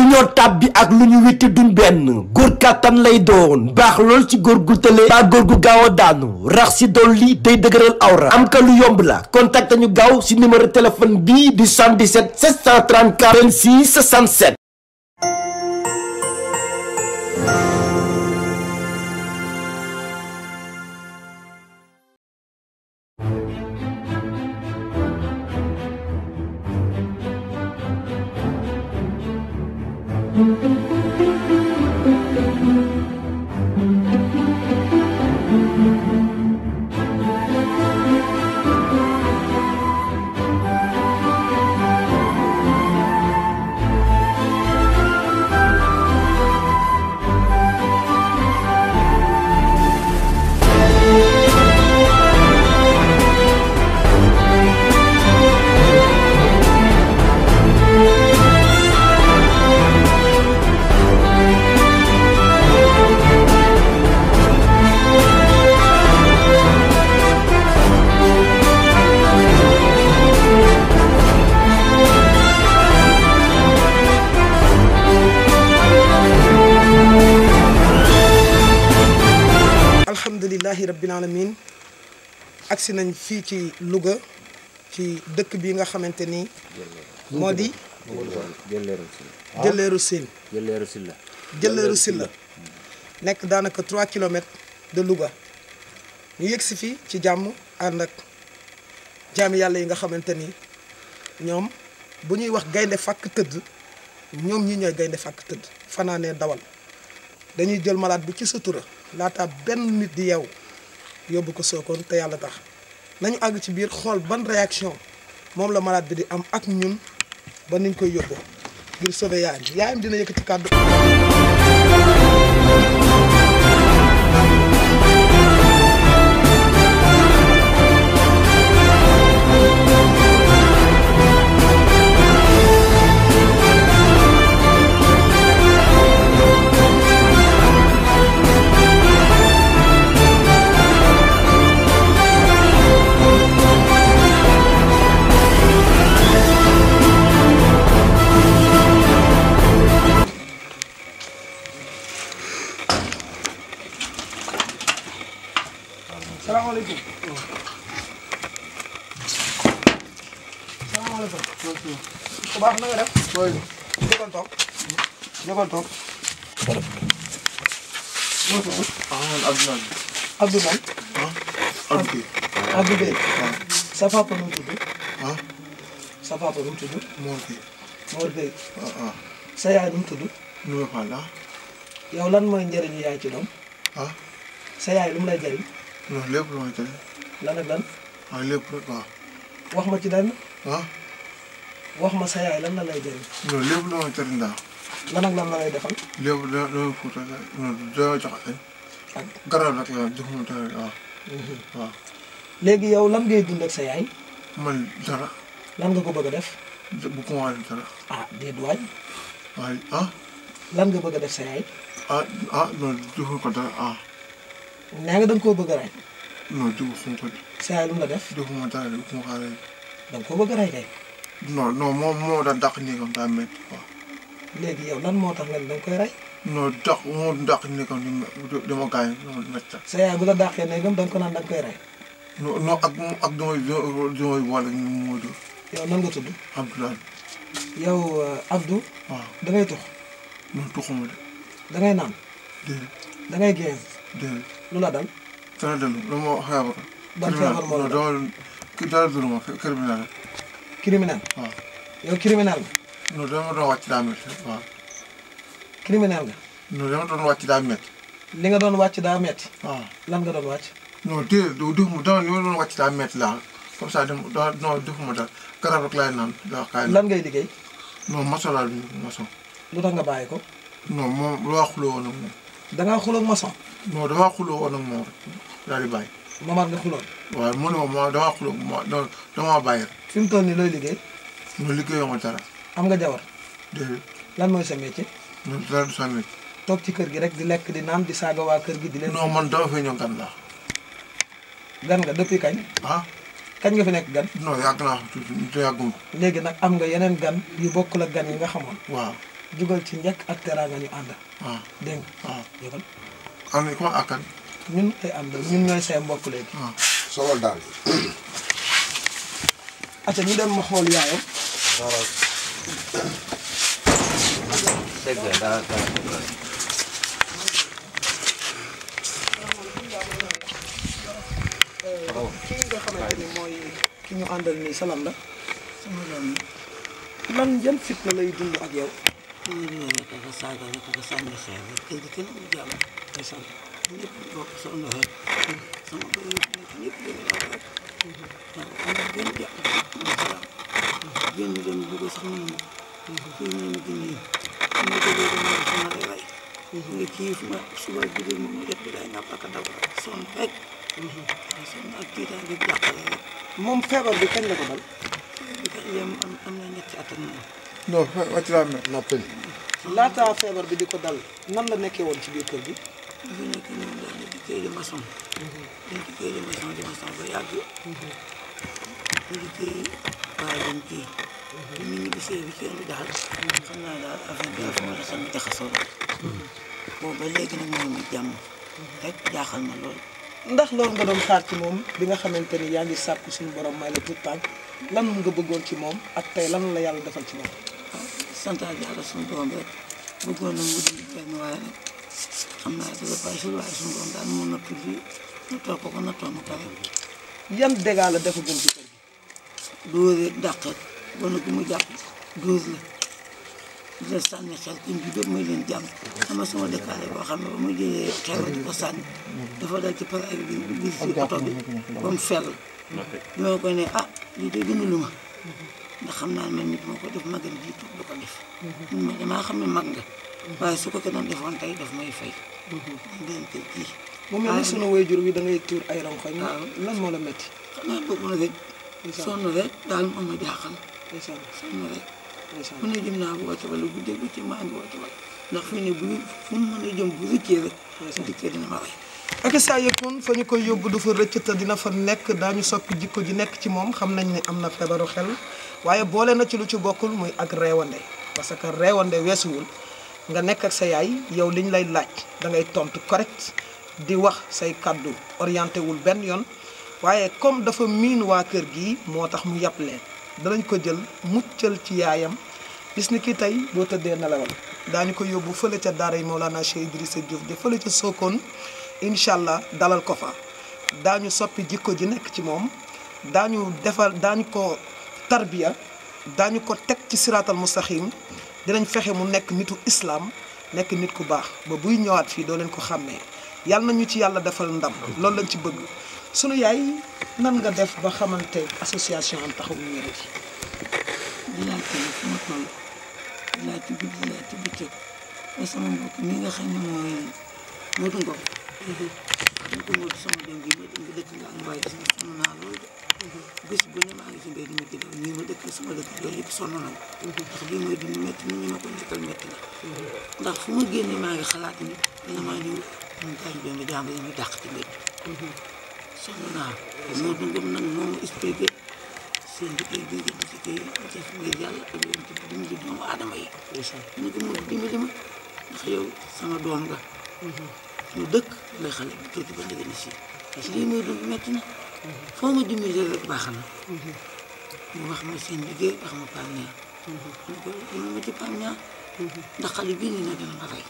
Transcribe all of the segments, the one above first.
ñoo tàbbi ak lu ñu witti duñ benn góor kàttan lay doon baax lool ci góor gu tële baa góor gu gaaw a daanu rax si dolli day dëgëral awra am ka lu yomb la contact ñu gaaw si numéro téléphone bii di 77 734 26 67. alhamdulillahi rabbil alamin agsi nañ fii ci Louga ci dëkk bi nga xamante ni moo di Jëleeru Silla nekk daanaka 3 kilomètres de Louga ñu yegsi fii ci jàmm ànd ak jaami yàlla yi nga xamante ni ñoom bu ñuy wax gaynde fàkk tëdd ñoom ñi ñooy gaynde fàkk tëdd fanaanee dawal dañuy jël malade bi ci sutura laata benn nit di yeew yóbbu ko Sokone te yàlla tax nañu àgg ci biir xool ban réaction moom la malade bi di am ak ñun ba niñ koy yóbboo ngir sauver yaayam dina yëkkati kàddu. salaamaaleykum. salaamaaleykum. bu baax na nga def. jógal toog. jógal toog. noo tudd. Abdou man. Abdou Gueye. sa papa nu mu tudd. sa papa nu mu tudd. Mor Gueye. sa yaay nu mu tudd. yow lan mooy njëriñu yaay ci doom. sa yaay lu mu lay jëriñ. non lépp lu may jëriñ. lan ak lan. waaw lépp rek waaw. wax ma ci dara. ah. wax ma sa yaay lan la lay jëriñ. non lépp lu may jëriñ daal. lan ak lan la lay defal. lépp dama fuuta non dama jox ak garab rek la joxuma dara waaw. waaw. léegi yow lan ngay dund ak sa yaay. man dara. lan nga ko bëgg a def. bu ko waxee dara. ah déet waay. waaye ah. lan nga bëgg a def sa yaay. non joxuma ko dara nee nga da nga koo bëgg a rey. non joxuma ko. sa yaay lu mu la def. joxuma dara bu ma xaaree. da nga koo bëgg a rey kay. non moo daan dàq néegam daa métti waaw. léegi yow lan moo tax nga ni da nga koy rey. non moo dàq néegam di ma gaañ métti. sa yaay bu la dàqee néegam da nga ko naan da nga koy rey. non ak damay boole ñu moo jur. yow nan nga tudd. Abdoulaye. yow Abdou. waaw da ngay tux. non tuxuma de. da ngay naan. déedéet. da ngay génn. déedéet. lu la dal. dara dellu dama xeebar. ban feebar moo la dal dara dellu ma criminel. criminel. waaw. yow criminel nga. non dama doon wàcc daa métti waaw. criminel nga. non dama doon wàcc daa métti. li nga doon wàcc daa metti. waaw. lan nga doon wàcc. non déedéet defuma dama li ma doon wàcc daa métti laa comme ça non defuma dara garab rek laay naan daa kaay. lan ngay liggéey. non maçon laa dugg maçon. lu tax nga bàyyi ko. non moom lu waa xuloo woon ak moom. da ngaa xuloo ak maçon. non damaa xuloo woon ak moom rek daal di bàyyi. Mamar nga xuloon. waaw mu ne ma damaa xuloo damaa bàyyi rek. fi mu toll nii looy liggéey. non liggéeyoo ma dara. am nga jabar. déedéet. lan mooy sa métier. non dara du sa métier. toog ci kër gi rek di lekk di naan di saaga waa kër gi di leen. non man dama fay ñëw gan laa. gan nga depuis kañ. ah. kañ nga fi nekk gan. non yàgg naa tuuti te yàgguma. léegi nag am nga yeneen gan yu bokkul ak gan yi nga xamoon. waaw. jugal ci njëkk ak teraanga ñu ànd. waaw dégg nga. waaw yëgal am na comment akkan. ñun ay ànd ñun ñooy say mbokk léegi. waaw solal daal yi. acca ñu dem ma xool yaayam. dëgg la dara kii nga xamante ni mooy ki ñu àndal nii salam la. sama doom lan yan fitna lay dund ak yow. su ma ñëwee dafa saaga rek dafa sànni xeer rek kër gi kenn du jàmm. ndeysaan. ñëpp bokk sonn rek. sama kër yëpp nekk ñëpp gën a rek. waaw amul benn jàpp amul salaam. génn dem dugg sax mënu ma. fii mu ne nii su ma jógee dama ne sama lay rey. nga xiif ma suba guddi moom mu jot bi day nga bakka daw rek sonn rek. waaw sonn ak tiitaan bi jàppale rek. moom feebar bi kañ la ko dal. bi kat yem am na ñetti at ak moom. non wàcc laa mel. noppil. laataa feebar bi di ko dal nan la nekkee woon ci biir kër gi. dafa nekk ñoom daal di liggéey de maçon. dañ liggéey de maçon ba yàgg. ñu liggéey waaye dañ kii. bi ñu ñibbisee bi kenn bi daal. xam naa daal affaire bi dafa mën a xam jaxasoo la. boobu ba léegi nag mooy mu jàmm. rek jaaxal ma lool. ndax loolu nga doon xaar ci moom bi nga xamante ni yaa ngi sàkku suñu borom may la tout tànk lan nga bëggoon ci moom ak tey lan la yàlla defal ci moom. waaw santaat yàlla suñu borom rek bëggoon na mu dund benn waaye nag xam naa dafa bàyyi si waaye suñu borom daal mu nattu fii nattoo ko ko nattoo ma pare. yan dégâts la defagum ci kër gi. dóor rek dàqet bon gu mu jàpp dóor la di la sànni xel kii bi bépp muy leen jàmm ama sama dëkkaale boo xam ne ba mu jëlee xel di ko sànni dafa dal ci pare bi biir si oto bi ba mu fell bi ma koy ne ah lii de gënalu ma ndax xam naa ne man nit moo ko def magan ji toog du ko def mun ma damaa xam ne mag nga waaye su ko doon defoon tey daf may fay ngeen kër kii mu mel ni sunu waajur wi da ngay tuur ay ronkoñ. waaw lan moo la métti. xanaa bëgg na rek sonn rek daal moom ma jaaxal ndeysaan sonn rek ndeysaan. mu ne jëm naa woote wala guddeeg bëccëg maa ngi woote wala ndax fii ne bu fu mu mën a jëm bu rëccee rek su dikkee dina ma rey. ak saa yëppoon fa ñu koy yóbbu du fa rëcc te dina fa nekk daañu soppi jikko ji nekk ci moom xam nañ ne am na feebaru xel waaye boole na ci lu ci bokkul muy ak reewande parce que reewande weesuwul nga nekk ak sa yaay yow liñ lay laaj da ngay tontu correct di wax say kàddu orienté wul benn yoon waaye comme dafa miin waa kër gi moo tax mu yàpp leen danañ ko jël muccal ci yaayam bis ni ki tey boo tëddee nelawal daañu ko yóbbu fële ca daara yi Mawlana Cheikh Idrissa Diouf de fële ca Sokone incha allah dalal ko fa daañu soppi jikko ji nekk ci moom daañu defal daañu ko tarbiya daañu ko teg ci siraatal mustaqim dinañ fexe mu nekk nitu islam nekk nit ku baax ba buy ñëwaat fii doo leen ko xàmmee yàlla nañu ci yàlla defal ndam loolu lañ ci bëgg sunu yaay nan nga def ba xamante association am taxawu ñëri ji. dinaa ko fu ma toll dinaa ci guddi dinaa ci bëccëg ba sama mbokk mi nga xam ne mooy Modou Ngom. ñu ko Modou sama doom bi ma dëkk nga am waaye gis nga sonn naa loolu de. bés bu ne maa ngi ci mbéy mi di daw ñii ma dëkk sama dëkk yooyu yëpp sonn nañu. ndax lii mooy dund métti na ñu ma ko nekkal métti na. ndax fu ma génnee maa ngi xalaat ni dina maa ñëw ñu gaañ doomu jàmbur yi ñu dàq ci mbéy sonn naa Modou Ngom nag moo ma expliqué seen liggéey bi ngeen di liggéey def ngir yàlla ak yéen ci dimbali doomu aadama yi. ñu ko Modou dimbali ma ndax yow sama doom nga. ñu dëkk lay xale bi tuuti ba léegi si lii muy dund métti na foo ma dimbali rek baax na ñu wax ma seen liggéey wax ma Pape Niang ñu ko dina ma ci Pape Niang ndax xale bii nii na dina ma rey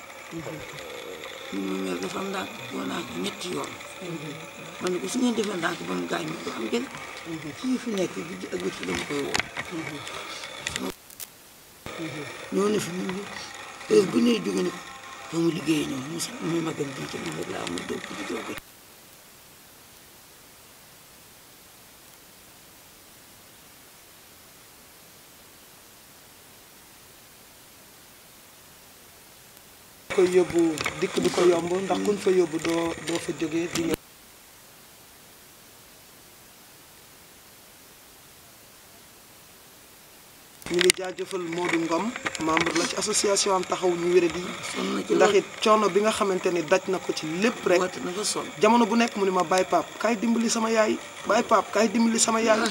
ñu ma meer dafa am ndànk woo naa ko ñetti yoon ma ne ko su ngeen defee ndànk ba mu gaañ ma du am jël kii fi nekk guddi ak guddi dama koy woo ñoo ne fi mu ngi heure bu ñuy jóge ne ko ba mu liggéey ñoom ñu sax muy magan bii te moom rek laa amul doo ko di doo ko koy yóbbu dikk du ko yomb ndax kuñ fa yóbbu doo fa jógee di ñëw. ñu ngi jaajëfal Modou Ngom membre la ci association am taxaw ñu wéradi ndax it coono bi nga xamante ni daj na ko ci lépp rek woote na ko sonn jamono bu nekk mu ne ma Baye Pape kaay dimbali sama yaay Baye Pape kaay dimbali sama yaay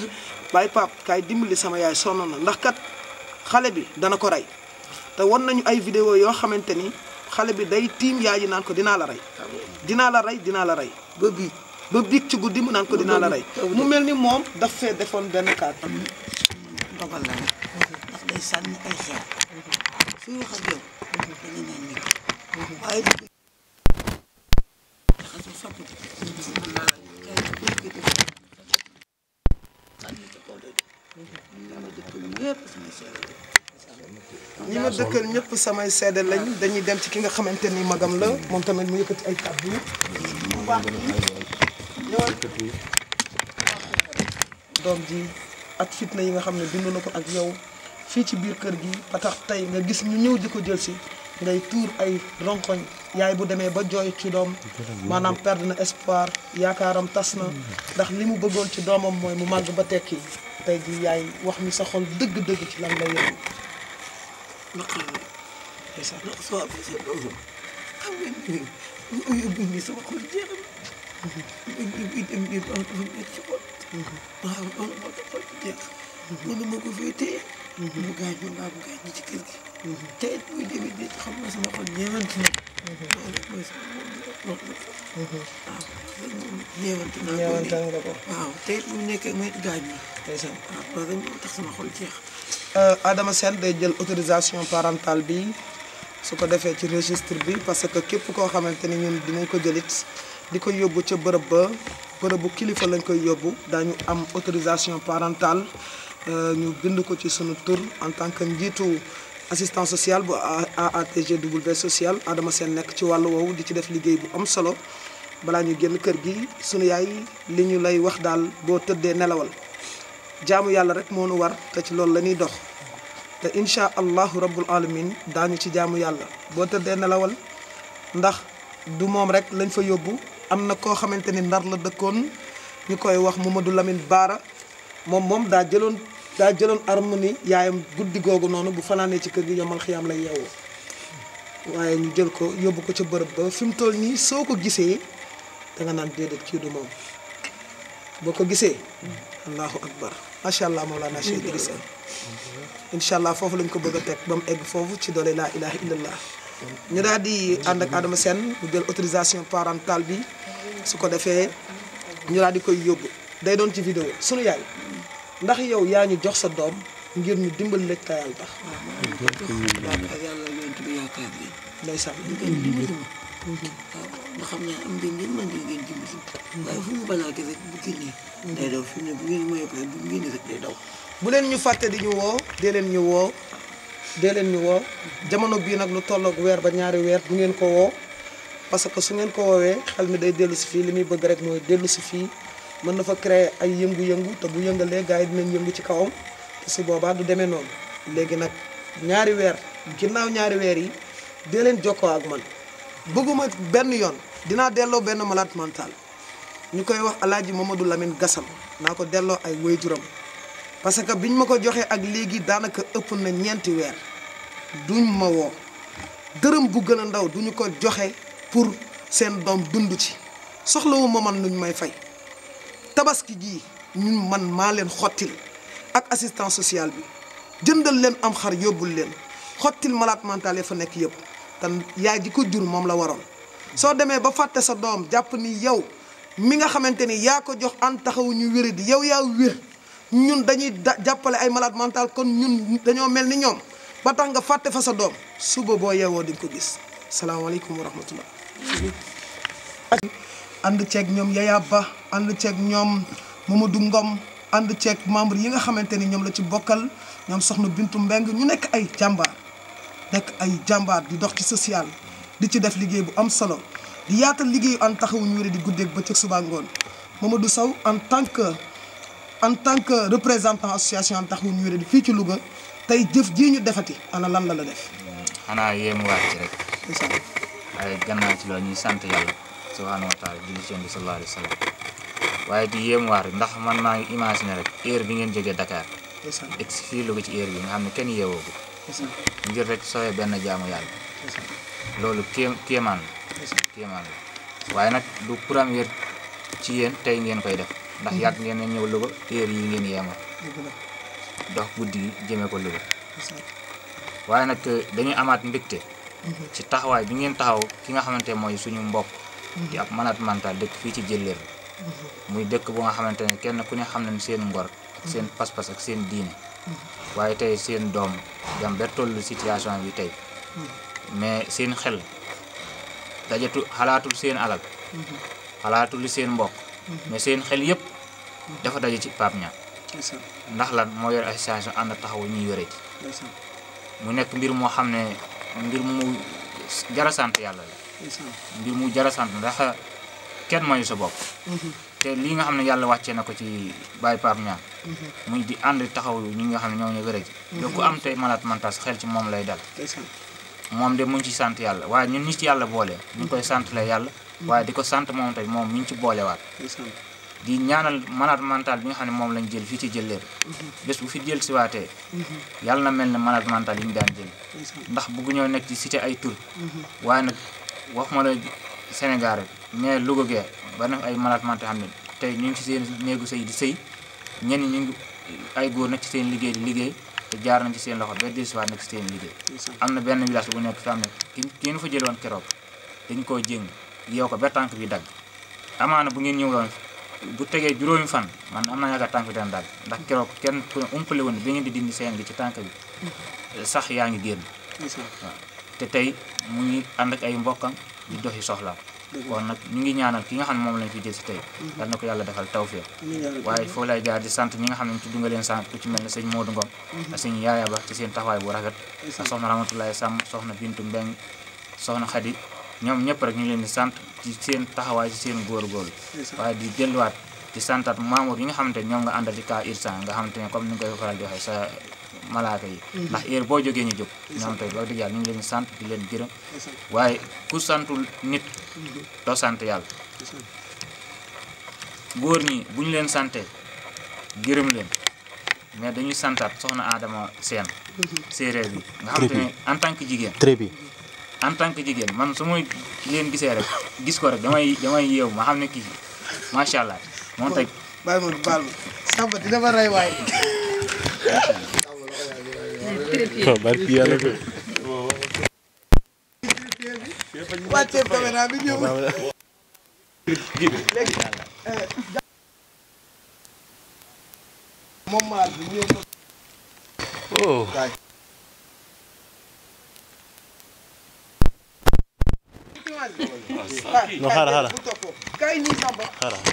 Baye Pape kaay dimbali sama yaay sonn na ndax kat xale bi dana ko rey te won nañu ay vidéo yoo xamante ni xale bi day tiim yaay ji naan ko dinaa la rey dinaa la rey dinaa la rey ba biig ci guddi mu naan ko dinaa la rey mu mel ni moom daf fee defoon benn kàddu ndogal la nag ndax day sànni ay xeer suy wax ak yow da nga naan nit waaye di jaxase soppi ñi ma dëkkal ñëpp samay seede lañ dañuy dem ci ki nga xamante ni magam la moom tamit mu yëkkati ay kàddu bu baax ñëwal doom ji ak fitna yi nga xam ne dund na ko ak yow fii ci biir kër gi ba tax tey nga gis ñu ñëw di ko jël si ngay tuur ay ronkoñ yaay bu demee ba jooy ci doom maanaam perdre na espoir yaakaaram tas na ndax li mu bëggoon ci doomam mooy mu màgg ba tekki tey ji yaay wax mi sa xol dëgg-dëgg ci lan lay yëngu. ndax soo amee seen doom xam nga ni ñu yóbbu ni sama xol jeex na ñu dem ni ba am nekk ci xol waaw loolu moo tax xol jeex mënu ma ko fee téye mu gaañ ñu mbaa mu gaañ ñi ci kër gi te it muy demit nit xam nga sama xol ñeewante na loolu mooy sama moom waaw ñeewante naa ko waaw te it mu nekkee may gaañ ñi waaw loolu moo tax sama xol jeex Adama Sène day jël autorisation parentale bi su ko defee ci registre bi parce que képp koo xamante ni ñun dinañ ko jëlit di ko yóbbu ca bërëbu kilifa lañ koy yóbbu daañu am autorisation parentale ñu bind ko ci sunu tur en tant que njiitu assistance sociale bu AATGW social Adama Sène nekk ci wàllu woowu di ci def liggéey bu am solo balaa ñu génn kër gi sunu yaay li ñu lay wax daal boo tëddee nelawal jaamu yàlla rek moo nu war te ci loolu la ñuy dox te incha allahu rabbul alamin daañu ci jaamu yàlla boo tëddee nelawal ndax du moom rek lañ fa yóbbu am na koo xamante ni ndar la dëkkoon ñu koy wax Mamadou Lamine Baara moom daa jëloon harmonie yaayam guddi googu noonu bu fanaanee ci kër gi yomal xiyaam lay yeewoo waaye ñu jël ko yóbbu ko ca bërëb ba fi mu toll nii soo ko gisee da nga naan déedéet kii du moom boo ko gisee allahu akbar macha allah Mawlana Cheikh Idrissa incha allah foofu lañ ko bëgg a teg ba mu egg foofu ci doole laa ilaha illallah ñu daal di ànd ak Adama Sène mu jël autorisation parentale bi su ko defee ñu daal di koy yóbbu day doon ci vidéo sunu yaay ndax yow yaa ñu jox sa doom ngir ñu dimbali la te yàlla tax. waaw yàlla yonent bi yaakaar bi ndeysaan ngeen dimbali ma waaw nga xam ne am ngeen mën ngeen dimbali waaye fu mu balaake rek bu génnee day daw fi mu ne bu ngeen moye pare bu génnee rek day daw bu leen ñu fàtte di ñu woo dee leen ñu woo jamono bii nag lu tolloog weer ba ñaari weer du ngeen ko woo parce que su ngeen ko woowee xel mi day dellu si fii li muy bëgg rek mooy dellu si fii mën na fa créer ay yëngu-yëngu te bu yëngalee gars yi dinañ yëngu ci kawam te su boobaa du demee noonu léegi nag ñaari weer ginnaaw ñaari weer yi dee leen jokkoo ak man bëgguma benn yoon dinaa delloo benn malade mental ñu koy wax alaaji Mamadou Lamine Gassam naa ko delloo ay waajuram parce que biñ ma ko joxee ak léegi daanaka ëpp na ñeenti weer duñ ma woo dërëm bu gën a ndaw duñu ko joxe pour seen doom dund ci soxlawu ma man nuñ may fay tabaski gii ñun man maa leen xottil ak assistance sociale bi jëndal leen am xar yóbbul leen xottil malade mental ya fa nekk yëpp te yaay ji ko jur moom la waroon soo demee ba fàtte sa doom jàpp ni yow mi nga xamante ni yaa ko jox an taxawu ñu wéri di yow yaa wér ñun dañuy jàppale ay malade mental kon ñun dañoo mel ni ñoom ba tax nga fàtte fa sa doom suba boo yeewoo di nga ko gis salaamaaleykum wa rahmatullah ànd ceeg ñoom Yaya Ba ànd ceeg ñoom Mamadou Ngom ànd ceeg membre yi nga xamante ni ñoom la ci bokkal ñoom soxna Bintu Mbeng ñu nekk ay jàmbaar di dox ci social di ci def liggéey bu am solo di yaatal liggéeyu an taxawu ñu wéri di guddeeg bëccëg suba ngoon Mamadou Sow en tant que représentant association an taxawu ñu wéri di fii ci Louga tey jëf jii ñu defati ana lan la def. xanaa yéemuwaat ci rek. waaye gannaaw ci loolu ñuy sant yàlla subhaanahu wa taala di ci Yonent bi sallallahu alayhi wa sallam waaye di yéemuwaat rek ndax man maa ngi imaginer rek heure bi ngeen jógee Dakar. egg si fii Louga ci heure bi nga xam ne kenn yeewoo ko. ngir rek sooyee benn jaamu yàlla. loolu kéemaan la waaye nag du première ci yéen tey ngeen koy def ndax yàgg ngeen ñëw Louga heure yi ngeen yeemoo dox guddi gi jëmee ko Louga waaye nag dañuy amaat mbégte ci taxawaay bi ngeen taxaw ki nga xamante mooy suñu mbokk di ab malade mental dëkk fii ci Jëlleer muy dëkk bu nga xamante ne kenn ku ne xam ne seen ngor ak seen pas-pas ak seen diine waaye tey seen doom dem ba tollu situation bi tey mais seen xel dajatu xalaatul seen alal xalaatul seen mbokk mais seen xel yëpp dafa daje ci Pape Niang ndax lan moo yor association ànd taxawu ñuy yore ci mu nekk mbir moo xam ne mbir mu jara sant yàlla la mbir mu jara sant ndax kenn mayu sa bopp te lii nga xam ne yàlla wàccee na ko ci Baye Pape Niang muy di ànd taxaw ñi nga xam ne ñoo ñu wér ji lu ko am tey malade mental xel ci moom lay dal moom de mu ngi ci sant yàlla waaye ñun ñi ci yàlla boole ñu ngi koy sant la yàlla waaye di ko sant moom tey moom mi ngi ci boolewaat di ñaanal malade mental bi nga xam ne moom lañ jël fii ci Jëlleer bés bu fi jël si waatee yàlla na mel ne malade mental yi ñu daan jël ndax bëgg ñoo nekk ci cité ay tur waaye nag wax ma la Sénégal rek mais Louga gee ba na ay malade mental xam ne tey ñu ngi ci seen néegu sëy di sëy ñenn ñu ngi ay góor nag ci seen liggéey di liggéey te jaar nañ ci seen loxo ba dellusiwaat nag ci seen liggéey am na benn village bu nekk fi am ne ki ñu fa jël woon keroog dañ koo jéng yow ko ba tànk bi dagg amaana bu ngeen ñëw loon bu tegee juróomi fan man am na yaakaar tànk bi daan dagg ndax keroog kenn ku ne umpale woon bi ngeen di dindi seen bi ci tànk bi sax yaa ngi génn waaw te tey mu ngi ànd ak ay mbokkam di doxi soxlaam kon nag ñu ngi ñaanal ki nga xam ne moom lañ fi jël si tey yal na ko yàlla defal tawfeex waaye foo lay jaar di sant ñi nga xam ne tudd nga leen sant ku ci mel ne sëñ Modou Ngom ak sëñ Yaaya Ba ci seen taxawaay bu rafet ak soxna Ramatoulaye Sam soxna Bintu Mbeng soxna Khady ñoom ñëpp rek ñu ngi leen di sant ci seen taxawaay ci seen góorgóorlu waaye di delluwaat di santaat membre yi nga xamante ne ñoom nga àndal ci cas urgent nga xamante ne comme ni nga koy faral di waxee sa malaaka yi ndax heure boo jógee ñu jóg ñoom tey wax dëgg yàlla ñu ngi leen di sant di leen gërëm waaye ku santul nit doo sant yàlla góor ñi bu ñu leen sante gërëm leen mais dañuy santaat soxna Adama Seen séeréer bi nga xamante ne en tant que jigéen très bien en tant que jigéen man su ma leen gisee rek gis ko rek damay yeewu ma xam ne kii macha allah moom tey bàyyi ma baal ma Samba dina ma rey waaye barki yàlla ko wàccee caméra bi ñëw léegi moom malade bi ñëw oh no xaaral kay nii Samba xaaral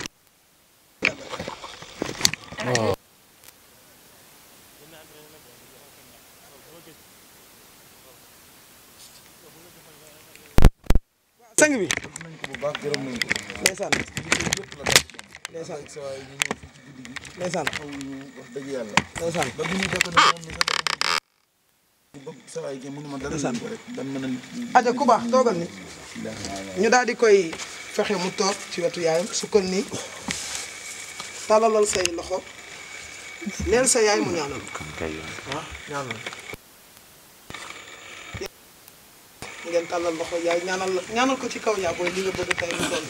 sang bi bu baax gërëm nañ ko ndeysaan ndeysaan ndeysaan wax dëgg yàlla ndeysaan ba bi ñu def ne moom mi nga ba sa waay gi mënu ma dara sant ko rek dan mën a aja ku baax toogal ni ñu daal di koy fexe mu toog ci wetu yaayam sukkal nii talalal say loxo neel sa yaay mu ñaanal ñaanal ngeen tàllal loxo yaay ñaanal ko ci kaw yaa booy li nga bëgg tey mu doon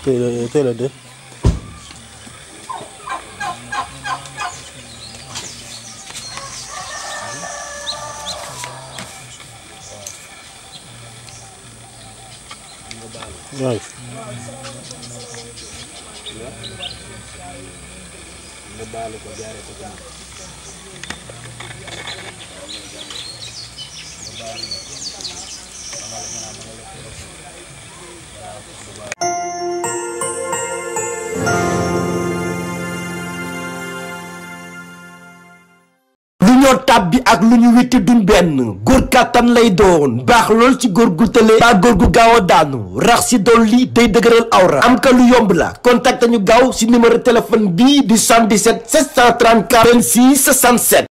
tey la 2. waaw. lu ñoo tàbbi ak lu ñu witti duñ benn góor kàttan lay doon baax lool ci góor gu tële baa góor gu gaaw a daanu rax si dolli day dëgëral awra am ka lu yomb la contacte ñu gaaw si numéro téléphone bii di 77 734 26 67